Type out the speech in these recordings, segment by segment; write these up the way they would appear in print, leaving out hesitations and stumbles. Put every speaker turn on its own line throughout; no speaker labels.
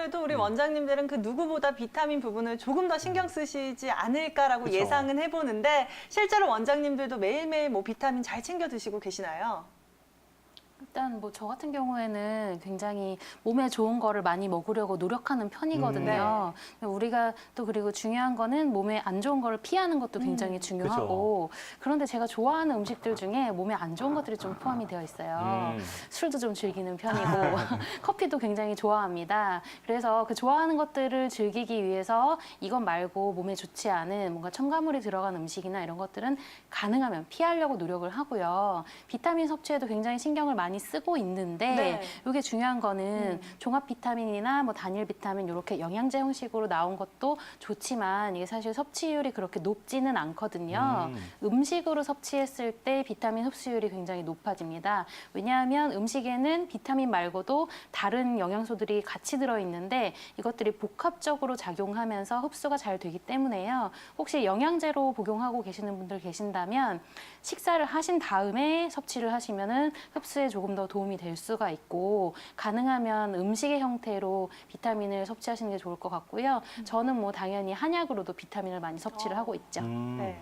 아무래도 우리 원장님들은 그 누구보다 비타민 부분을 조금 더 신경 쓰시지 않을까라고
그쵸.
예상은 해보는데 실제로 원장님들도 매일매일 뭐 비타민 잘 챙겨 드시고 계시나요?
일단 뭐 저 같은 경우에는 굉장히 몸에 좋은 거를 많이 먹으려고 노력하는 편이거든요. 우리가 또 그리고 중요한 거는 몸에 안 좋은 거를 피하는 것도 굉장히 중요하고 그런데 제가 좋아하는 음식들 중에 몸에 안 좋은 것들이 좀 포함이 되어 있어요. 술도 좀 즐기는 편이고 커피도 굉장히 좋아합니다. 그래서 그 좋아하는 것들을 즐기기 위해서 이것 말고 몸에 좋지 않은 뭔가 첨가물이 들어간 음식이나 이런 것들은 가능하면 피하려고 노력을 하고요. 비타민 섭취에도 굉장히 신경을 많이 쓰고 있는데
네.
이게 중요한 거는 종합 비타민이나 뭐 단일 비타민 이렇게 영양제 형식으로 나온 것도 좋지만 이게 사실 섭취율이 그렇게 높지는 않거든요. 음식으로 섭취했을 때 비타민 흡수율이 굉장히 높아집니다. 왜냐하면 음식에는 비타민 말고도 다른 영양소들이 같이 들어있는데 이것들이 복합적으로 작용하면서 흡수가 잘 되기 때문에요. 혹시 영양제로 복용하고 계시는 분들 계신다면 식사를 하신 다음에 섭취를 하시면은 흡수에 조금 더 도움이 될 수가 있고 가능하면 음식의 형태로 비타민을 섭취하시는 게 좋을 것 같고요. 저는 뭐 당연히 한약으로도 비타민을 많이 섭취를 하고 있죠.
네.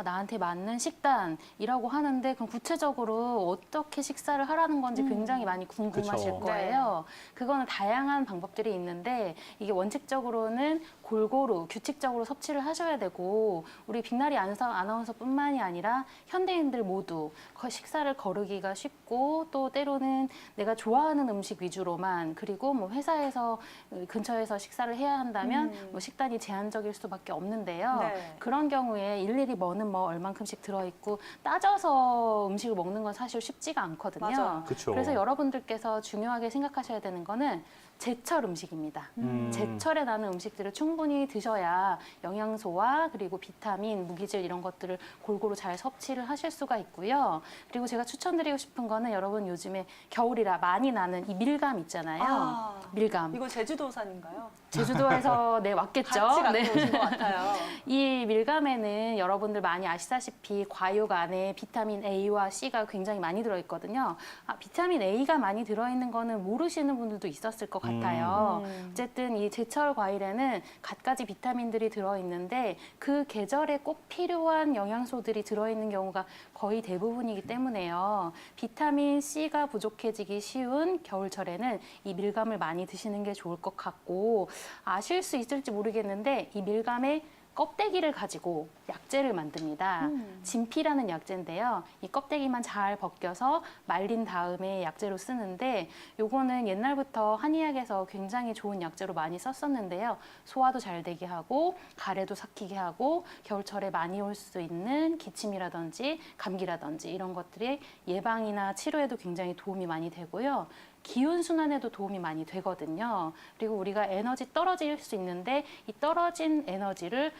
나한테 맞는 식단이라고 하는데 그럼 구체적으로 어떻게 식사를 하라는 건지 굉장히 많이 궁금하실
그쵸.
거예요. 그거는 다양한 방법들이 있는데 이게 원칙적으로는 골고루 규칙적으로 섭취를 하셔야 되고 우리 빅나리 아나운서뿐만이 아니라 현대인들 모두 식사를 거르기가 쉽고 또 때로는 내가 좋아하는 음식 위주로만 그리고 뭐 회사에서 근처에서 식사를 해야 한다면 뭐 식단이 제한적일 수밖에 없는데요.
네.
그런 경우에 일일이 뭐는 뭐 얼만큼씩 들어있고 따져서 음식을 먹는 건 사실 쉽지가 않거든요.
맞아요.
그쵸.
그래서 여러분들께서 중요하게 생각하셔야 되는 거는 제철 음식입니다. 제철에 나는 음식들을 충분히 드셔야 영양소와 그리고 비타민, 무기질 이런 것들을 골고루 잘 섭취를 하실 수가 있고요. 그리고 제가 추천드리고 싶은 거는 여러분 요즘에 겨울이라 많이 나는 이 밀감 있잖아요. 밀감.
이거 제주도산인가요?
제주도에서 네 왔겠죠.
같이 갖고
네.
오신 것 같아요.
이 밀감에는 여러분들 많이 아시다시피 과육 안에 비타민 A와 C가 굉장히 많이 들어있거든요. 비타민 A가 많이 들어있는 거는 모르시는 분들도 있었을 것 같아요. 어쨌든 이 제철 과일에는 갖가지 비타민들이 들어있는데 그 계절에 꼭 필요한 영양소들이 들어있는 경우가 거의 대부분이기 때문에요. 비타민 C가 부족해지기 쉬운 겨울철에는 이 밀감을 많이 드시는 게 좋을 것 같고 아실 수 있을지 모르겠는데 이 밀감의 껍데기를 가지고 약재를 만듭니다. 진피라는 약재인데요. 이 껍데기만 잘 벗겨서 말린 다음에 약재로 쓰는데 요거는 옛날부터 한의학에서 굉장히 좋은 약재로 많이 썼었는데요. 소화도 잘 되게 하고 가래도 삭히게 하고 겨울철에 많이 올 수 있는 기침이라든지 감기라든지 이런 것들의 예방이나 치료에도 굉장히 도움이 많이 되고요. 기운 순환에도 도움이 많이 되거든요. 그리고 우리가 에너지 떨어질 수 있는데 이 떨어진 에너지를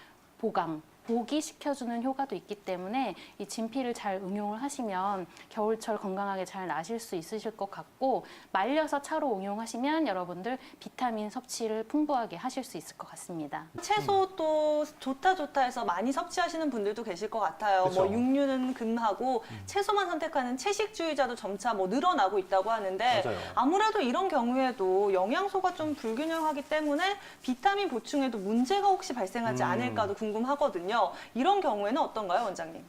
보기시켜주는 효과도 있기 때문에 이 진피를 잘 응용을 하시면 겨울철 건강하게 잘 나실 수 있으실 것 같고 말려서 차로 응용하시면 여러분들 비타민 섭취를 풍부하게 하실 수 있을 것 같습니다.
채소 또 좋다 해서 많이 섭취하시는 분들도 계실 것 같아요.
그쵸.
뭐 육류는 금하고 채소만 선택하는 채식주의자도 점차 뭐 늘어나고 있다고 하는데
맞아요.
아무래도 이런 경우에도 영양소가 좀 불균형하기 때문에 비타민 보충에도 문제가 혹시 발생하지 않을까도 궁금하거든요. 이런 경우에는 어떤가요, 원장님?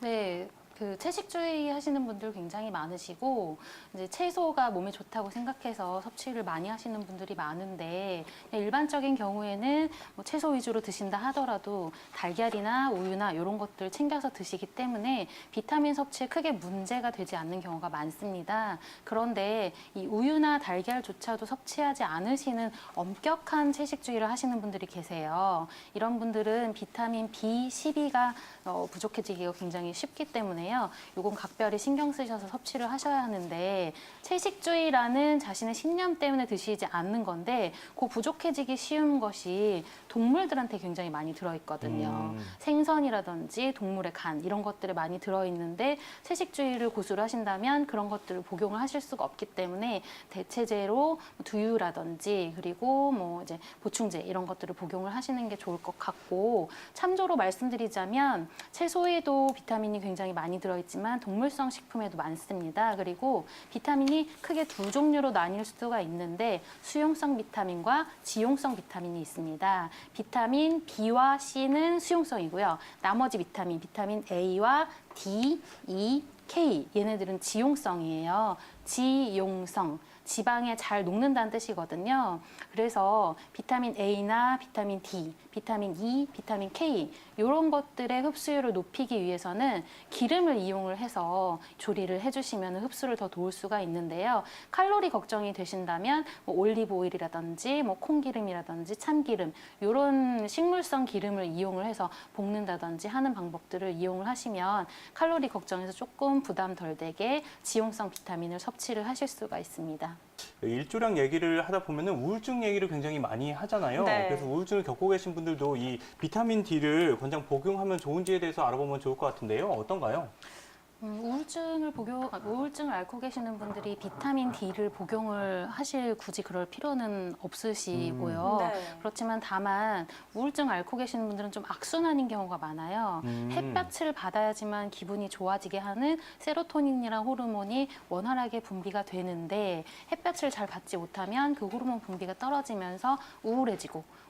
네. 그 채식주의 하시는 분들 굉장히 많으시고 이제 채소가 몸에 좋다고 생각해서 섭취를 많이 하시는 분들이 많은데 일반적인 경우에는 뭐 채소 위주로 드신다 하더라도 달걀이나 우유나 이런 것들 챙겨서 드시기 때문에 비타민 섭취에 크게 문제가 되지 않는 경우가 많습니다. 그런데 이 우유나 달걀조차도 섭취하지 않으시는 엄격한 채식주의를 하시는 분들이 계세요. 이런 분들은 비타민 B12가 부족해지기가 굉장히 쉽기 때문에 이건 각별히 신경 쓰셔서 섭취를 하셔야 하는데 채식주의라는 자신의 신념 때문에 드시지 않는 건데 그 부족해지기 쉬운 것이 동물들한테 굉장히 많이 들어있거든요. 생선이라든지 동물의 간 이런 것들이 많이 들어있는데 채식주의를 고수를 하신다면 그런 것들을 복용을 하실 수가 없기 때문에 대체제로 두유라든지 그리고 뭐 이제 보충제 이런 것들을 복용을 하시는 게 좋을 것 같고 참조로 말씀드리자면 채소에도 비타민이 굉장히 많이 많이 들어있지만 동물성 식품에도 많습니다. 그리고 비타민이 크게 두 종류로 나뉠 수가 있는데 수용성 비타민과 지용성 비타민이 있습니다. 비타민 B와 C는 수용성이고요. 나머지 비타민 A와 D, E, K 얘네들은 지용성이에요. 지용성. 지방에 잘 녹는다는 뜻이거든요. 그래서 비타민 A나 비타민 D, 비타민 E, 비타민 K 이런 것들의 흡수율을 높이기 위해서는 기름을 이용을 해서 조리를 해주시면 흡수를 더 도울 수가 있는데요. 칼로리 걱정이 되신다면 뭐 올리브 오일이라든지 뭐 콩기름이라든지 참기름 이런 식물성 기름을 이용을 해서 볶는다든지 하는 방법들을 이용을 하시면 칼로리 걱정에서 조금 부담 덜 되게 지용성 비타민을 섭취를 하실 수가 있습니다.
일조량 얘기를 하다 보면은 우울증 얘기를 굉장히 많이 하잖아요.
네.
그래서 우울증을 겪고 계신 분들도 이 비타민 D를 권장 복용하면 좋은지에 대해서 알아보면 좋을 것 같은데요. 어떤가요?
우울증을 앓고 계시는 분들이 비타민 D를 복용을 하실 굳이 그럴 필요는 없으시고요.
네.
그렇지만 다만 우울증 앓고 계시는 분들은 좀 악순환인 경우가 많아요. 햇볕을 받아야지만 기분이 좋아지게 하는 세로토닌이라는 호르몬이 원활하게 분비가 되는데 햇볕을 잘 받지 못하면 그 호르몬 분비가 떨어지면서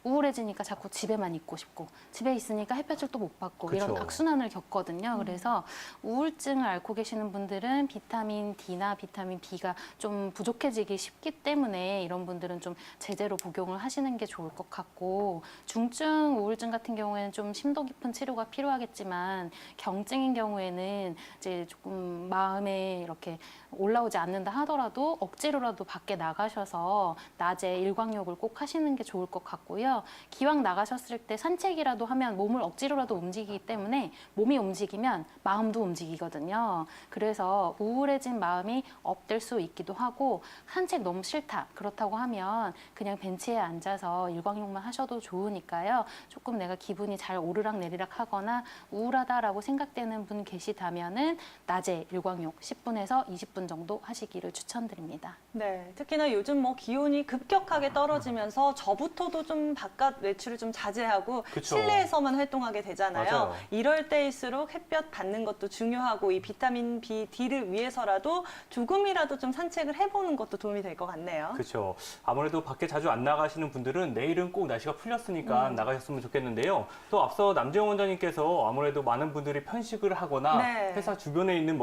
우울해지니까 자꾸 집에만 있고 싶고 집에 있으니까 햇볕을 또 못 받고
그쵸.
이런 악순환을 겪거든요. 그래서 우울증을 앓고 계시는 분들은 비타민 D나 비타민 B가 좀 부족해지기 쉽기 때문에 이런 분들은 좀 제대로 복용을 하시는 게 좋을 것 같고 중증 우울증 같은 경우에는 좀 심도 깊은 치료가 필요하겠지만 경증인 경우에는 이제 조금 마음에 이렇게 올라오지 않는다 하더라도 억지로라도 밖에 나가셔서 낮에 일광욕을 꼭 하시는 게 좋을 것 같고요. 기왕 나가셨을 때 산책이라도 하면 몸을 억지로라도 움직이기 때문에 몸이 움직이면 마음도 움직이거든요. 그래서 우울해진 마음이 업될 수 있기도 하고 산책 너무 싫다 그렇다고 하면 그냥 벤치에 앉아서 일광욕만 하셔도 좋으니까요. 조금 내가 기분이 잘 오르락 내리락 하거나 우울하다라고 생각되는 분 계시다면은 낮에 일광욕 10분에서 20분 정도 하시기를 추천드립니다.
네, 특히나 요즘 뭐 기온이 급격하게 떨어지면서 저부터도 좀 바깥 외출을 좀 자제하고
그쵸.
실내에서만 활동하게 되잖아요.
맞아요.
이럴 때일수록 햇볕 받는 것도 중요하고 이 비타민 B, D를 위해서라도 조금이라도 좀 산책을 해보는 것도 도움이 될 것 같네요.
그렇죠. 아무래도 밖에 자주 안 나가시는 분들은 내일은 꼭 날씨가 풀렸으니까 나가셨으면 좋겠는데요. 또 앞서 남재영 원장님께서 아무래도 많은 분들이 편식을 하거나
네.
회사 주변에 있는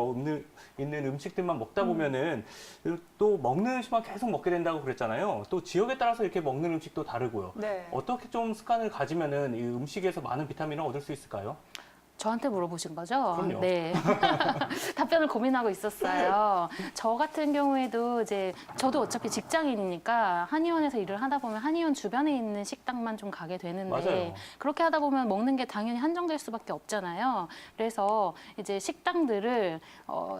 있는 음식들만 먹다 보면은 또 먹는 음식만 계속 먹게 된다고 그랬잖아요. 또 지역에 따라서 이렇게 먹는 음식도 다르고요.
네.
어떻게 좀 습관을 가지면은 이 음식에서 많은 비타민을 얻을 수 있을까요?
저한테 물어보신 거죠?
그럼요.
네. 답변을 고민하고 있었어요. 저 같은 경우에도 이제 저도 어차피 직장인이니까 한의원에서 일을 하다 보면 한의원 주변에 있는 식당만 좀 가게 되는데
맞아요.
그렇게 하다 보면 먹는 게 당연히 한정될 수밖에 없잖아요. 그래서 이제 식당들을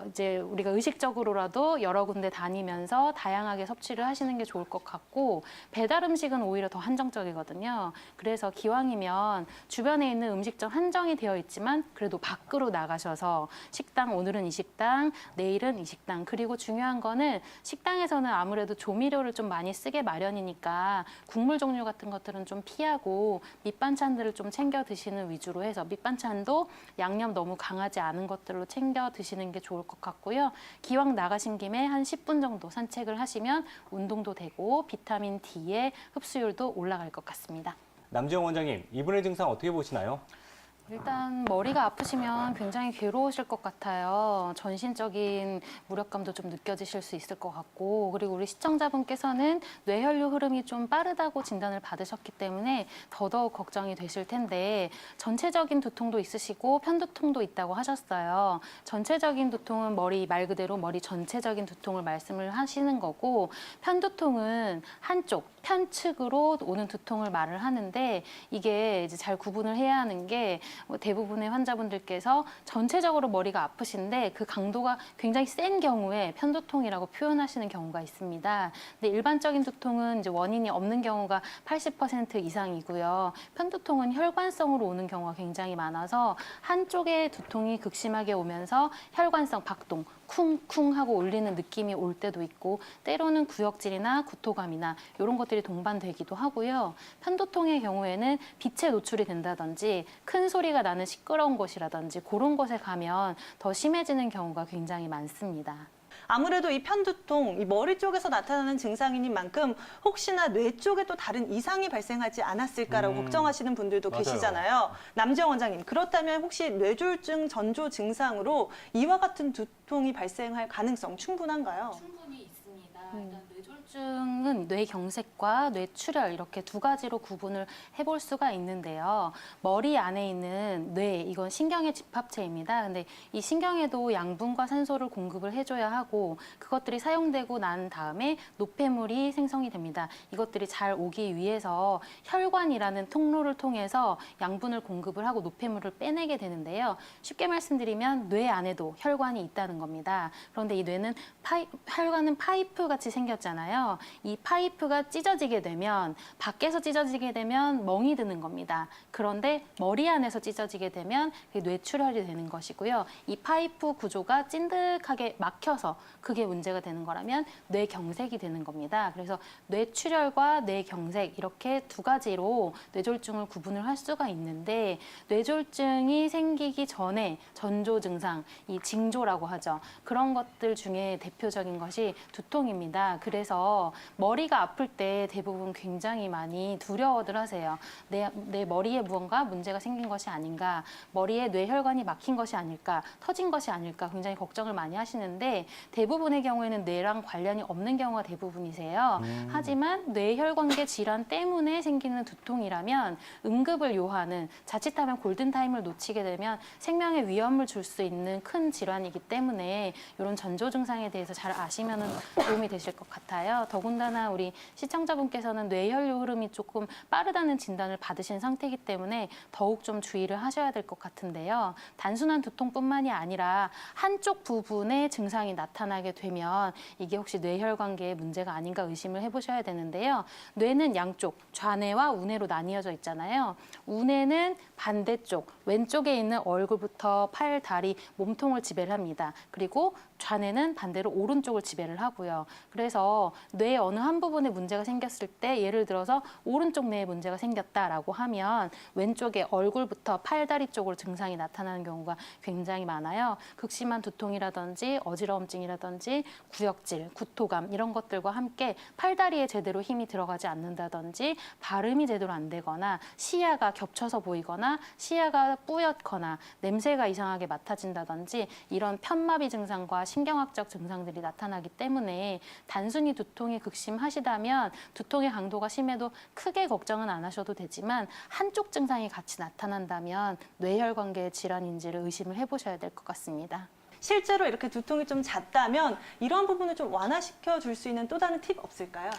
이제 우리가 의식적으로라도 여러 군데 다니면서 다양하게 섭취를 하시는 게 좋을 것 같고 배달 음식은 오히려 더 한정적이거든요. 그래서 기왕이면 주변에 있는 음식점 한정이 되어 있지만 그래도 밖으로 나가셔서 식당 오늘은 이 식당, 내일은 이 식당 그리고 중요한 거는 식당에서는 아무래도 조미료를 좀 많이 쓰게 마련이니까 국물 종류 같은 것들은 좀 피하고 밑반찬들을 좀 챙겨 드시는 위주로 해서 밑반찬도 양념 너무 강하지 않은 것들로 챙겨 드시는 게 좋을 것 같고요. 기왕 나가신 김에 한 10분 정도 산책을 하시면 운동도 되고 비타민 D의 흡수율도 올라갈 것 같습니다.
남재영 원장님, 이분의 증상 어떻게 보시나요?
일단 머리가 아프시면 굉장히 괴로우실 것 같아요. 전신적인 무력감도 좀 느껴지실 수 있을 것 같고 그리고 우리 시청자분께서는 뇌혈류 흐름이 좀 빠르다고 진단을 받으셨기 때문에 더더욱 걱정이 되실 텐데 전체적인 두통도 있으시고 편두통도 있다고 하셨어요. 전체적인 두통은 머리 말 그대로 머리 전체적인 두통을 말씀을 하시는 거고 편두통은 한쪽 편측으로 오는 두통을 말을 하는데 이게 이제 잘 구분을 해야 하는 게 대부분의 환자분들께서 전체적으로 머리가 아프신데 그 강도가 굉장히 센 경우에 편두통이라고 표현하시는 경우가 있습니다. 근데 일반적인 두통은 이제 원인이 없는 경우가 80% 이상이고요. 편두통은 혈관성으로 오는 경우가 굉장히 많아서 한쪽의 두통이 극심하게 오면서 혈관성 박동, 쿵쿵 하고 울리는 느낌이 올 때도 있고 때로는 구역질이나 구토감이나 이런 것들이 동반되기도 하고요. 편두통의 경우에는 빛에 노출이 된다든지 큰 소리가 나는 시끄러운 곳이라든지 그런 곳에 가면 더 심해지는 경우가 굉장히 많습니다.
아무래도 이 편두통, 이 머리 쪽에서 나타나는 증상인 만큼 혹시나 뇌 쪽에 또 다른 이상이 발생하지 않았을까라고 걱정하시는 분들도
맞아요.
계시잖아요. 남재영 원장님, 그렇다면 혹시 뇌졸중 전조 증상으로 이와 같은 두통이 발생할 가능성 충분한가요?
충분히 있습니다. 일단 뇌졸중은 뇌경색과 뇌출혈 이렇게 두 가지로 구분을 해볼 수가 있는데요. 머리 안에 있는 뇌, 이건 신경의 집합체입니다. 근데 이 신경에도 양분과 산소를 공급을 해줘야 하고 그것들이 사용되고 난 다음에 노폐물이 생성이 됩니다. 이것들이 잘 오기 위해서 혈관이라는 통로를 통해서 양분을 공급을 하고 노폐물을 빼내게 되는데요. 쉽게 말씀드리면 뇌 안에도 혈관이 있다는 겁니다. 그런데 이 뇌는 혈관은 파이프 같이 생겼잖아요. 이 파이프가 찢어지게 되면 밖에서 찢어지게 되면 멍이 드는 겁니다. 그런데 머리 안에서 찢어지게 되면 그게 뇌출혈이 되는 것이고요. 이 파이프 구조가 찐득하게 막혀서 그게 문제가 되는 거라면 뇌경색이 되는 겁니다. 그래서 뇌출혈과 뇌경색 이렇게 두 가지로 뇌졸중을 구분을 할 수가 있는데 뇌졸중이 생기기 전에 전조 증상, 이 징조라고 하죠. 그런 것들 중에 대표적인 것이 두통입니다. 그래서 머리가 아플 때 대부분 굉장히 많이 두려워들 하세요. 내 머리에 무언가 문제가 생긴 것이 아닌가, 머리에 뇌혈관이 막힌 것이 아닐까, 터진 것이 아닐까 굉장히 걱정을 많이 하시는데 대부분의 경우에는 뇌랑 관련이 없는 경우가 대부분이세요. 하지만 뇌혈관계 질환 때문에 생기는 두통이라면 응급을 요하는, 자칫하면 골든타임을 놓치게 되면 생명에 위험을 줄 수 있는 큰 질환이기 때문에 이런 전조 증상에 대해서 잘 아시면 도움이 되실 것 같아요. 더군다나 우리 시청자분께서는 뇌혈류 흐름이 조금 빠르다는 진단을 받으신 상태이기 때문에 더욱 좀 주의를 하셔야 될 것 같은데요. 단순한 두통뿐만이 아니라 한쪽 부분에 증상이 나타나게 되면 이게 혹시 뇌혈관계에 문제가 아닌가 의심을 해보셔야 되는데요. 뇌는 양쪽, 좌뇌와 우뇌로 나뉘어져 있잖아요. 우뇌는 반대쪽, 왼쪽에 있는 얼굴부터 팔, 다리, 몸통을 지배를 합니다. 그리고 좌뇌는 반대로 오른쪽을 지배를 하고요. 그래서 뇌 어느 한 부분에 문제가 생겼을 때 예를 들어서 오른쪽 뇌에 문제가 생겼다라고 하면 왼쪽에 얼굴부터 팔다리 쪽으로 증상이 나타나는 경우가 굉장히 많아요. 극심한 두통이라든지 어지러움증이라든지 구역질, 구토감 이런 것들과 함께 팔다리에 제대로 힘이 들어가지 않는다든지 발음이 제대로 안 되거나 시야가 겹쳐서 보이거나 시야가 뿌옇거나 냄새가 이상하게 맡아진다든지 이런 편마비 증상과 신경학적 증상들이 나타나기 때문에 단순히 두통이 극심하시다면 두통의 강도가 심해도 크게 걱정은 안 하셔도 되지만 한쪽 증상이 같이 나타난다면 뇌혈관계 질환인지를 의심을 해보셔야 될 것 같습니다.
실제로 이렇게 두통이 좀 잦다면 이런 부분을 좀 완화시켜 줄 수 있는 또 다른 팁 없을까요?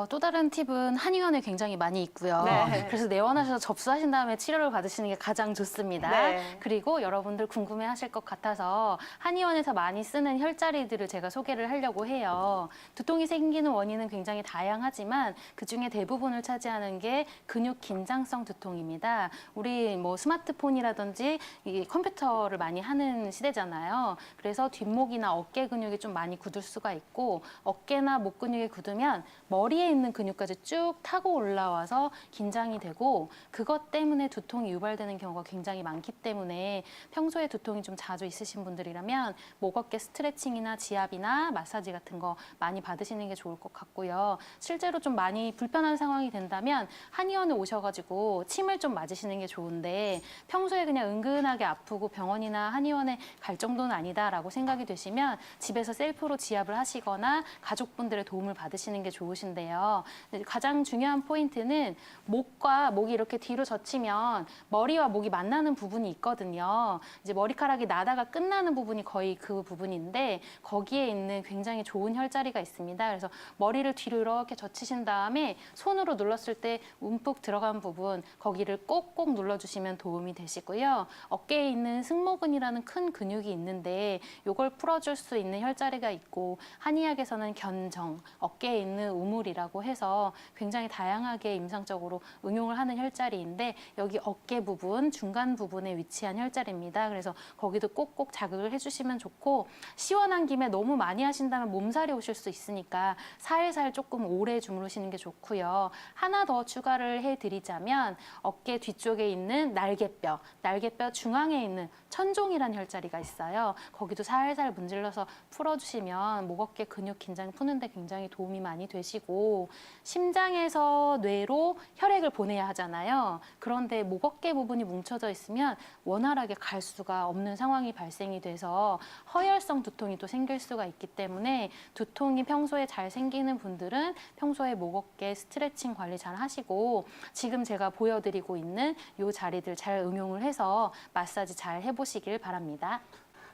또 다른 팁은 한의원에 굉장히 많이 있고요.
네.
그래서 내원하셔서 접수하신 다음에 치료를 받으시는 게 가장 좋습니다.
네.
그리고 여러분들 궁금해하실 것 같아서 한의원에서 많이 쓰는 혈자리들을 제가 소개를 하려고 해요. 두통이 생기는 원인은 굉장히 다양하지만 그중에 대부분을 차지하는 게 근육 긴장성 두통입니다. 우리 뭐 스마트폰이라든지 이 컴퓨터를 많이 하는 시대잖아요. 그래서 뒷목이나 어깨 근육이 좀 많이 굳을 수가 있고 어깨나 목 근육이 굳으면 머리에 있는 근육까지 쭉 타고 올라와서 긴장이 되고 그것 때문에 두통이 유발되는 경우가 굉장히 많기 때문에 평소에 두통이 좀 자주 있으신 분들이라면 목 어깨 스트레칭이나 지압이나 마사지 같은 거 많이 받으시는 게 좋을 것 같고요. 실제로 좀 많이 불편한 상황이 된다면 한의원에 오셔가지고 침을 좀 맞으시는 게 좋은데 평소에 그냥 은근하게 아프고 병원이나 한의원에 갈 정도는 아니다라고 생각이 되시면 집에서 셀프로 지압을 하시거나 가족분들의 도움을 받으시는 게 좋으신데요. 가장 중요한 포인트는 목이 이렇게 뒤로 젖히면 머리와 목이 만나는 부분이 있거든요. 이제 머리카락이 나다가 끝나는 부분이 거의 그 부분인데 거기에 있는 굉장히 좋은 혈자리가 있습니다. 그래서 머리를 뒤로 이렇게 젖히신 다음에 손으로 눌렀을 때 움푹 들어간 부분 거기를 꼭꼭 눌러주시면 도움이 되시고요. 어깨에 있는 승모근이라는 큰 근육이 있는데 있는데 이걸 풀어줄 수 있는 혈자리가 있고 한의학에서는 견정, 어깨에 있는 우물이라고 해서 굉장히 다양하게 임상적으로 응용을 하는 혈자리인데 여기 어깨 부분, 중간 부분에 위치한 혈자리입니다. 그래서 거기도 꼭꼭 자극을 해주시면 좋고 시원한 김에 너무 많이 하신다면 몸살이 오실 수 있으니까 살살 조금 오래 주무르시는 게 좋고요. 하나 더 추가를 해드리자면 어깨 뒤쪽에 있는 날개뼈, 날개뼈 중앙에 있는 천종이라는 혈자리가 있어요. 거기도 살살 문질러서 풀어주시면 목 어깨 근육 긴장 푸는데 굉장히 도움이 많이 되시고 심장에서 뇌로 혈액을 보내야 하잖아요. 그런데 목 어깨 부분이 뭉쳐져 있으면 원활하게 갈 수가 없는 상황이 발생이 돼서 허혈성 두통이 또 생길 수가 있기 때문에 두통이 평소에 잘 생기는 분들은 평소에 목 어깨 스트레칭 관리 잘 하시고 지금 제가 보여드리고 있는 이 자리들 잘 응용을 해서 마사지 잘 해보시길 바랍니다.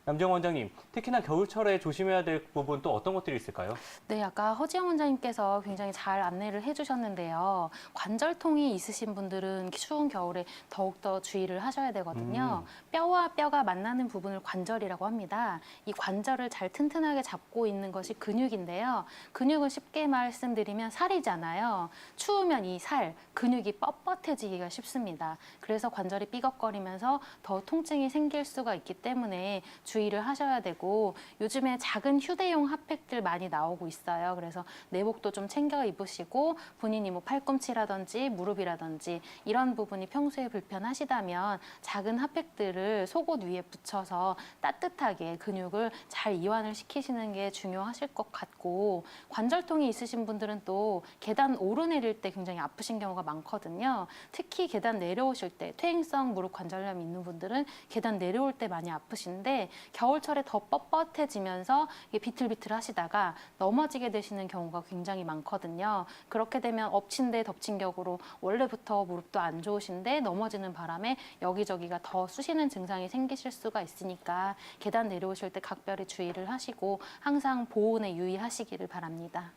남정 원장님, 특히나 겨울철에 조심해야 될 부분 또 어떤 것들이 있을까요?
네, 아까 허지영 원장님께서 굉장히 잘 안내를 해주셨는데요. 관절통이 있으신 분들은 추운 겨울에 더욱더 주의를 하셔야 되거든요. 뼈와 뼈가 만나는 부분을 관절이라고 합니다. 이 관절을 잘 튼튼하게 잡고 있는 것이 근육인데요. 근육은 쉽게 말씀드리면 살이잖아요. 추우면 이 살, 근육이 뻣뻣해지기가 쉽습니다. 그래서 관절이 삐걱거리면서 더 통증이 생길 수가 있기 때문에 주의를 하셔야 되고 요즘에 작은 휴대용 핫팩들 많이 나오고 있어요. 그래서 내복도 좀 챙겨 입으시고 본인이 뭐 팔꿈치라든지 무릎이라든지 이런 부분이 평소에 불편하시다면 작은 핫팩들을 속옷 위에 붙여서 따뜻하게 근육을 잘 이완을 시키시는 게 중요하실 것 같고 관절통이 있으신 분들은 또 계단 오르내릴 때 굉장히 아프신 경우가 많거든요. 특히 계단 내려오실 때 퇴행성 무릎 관절염이 있는 분들은 계단 내려올 때 많이 아프신데 겨울철에 더 뻣뻣해지면서 이게 비틀비틀 하시다가 넘어지게 되시는 경우가 굉장히 많거든요. 그렇게 되면 엎친 데 덮친 격으로 원래부터 무릎도 안 좋으신데 넘어지는 바람에 여기저기가 더 쑤시는 증상이 생기실 수가 있으니까 계단 내려오실 때 각별히 주의를 하시고 항상 보온에 유의하시기를 바랍니다.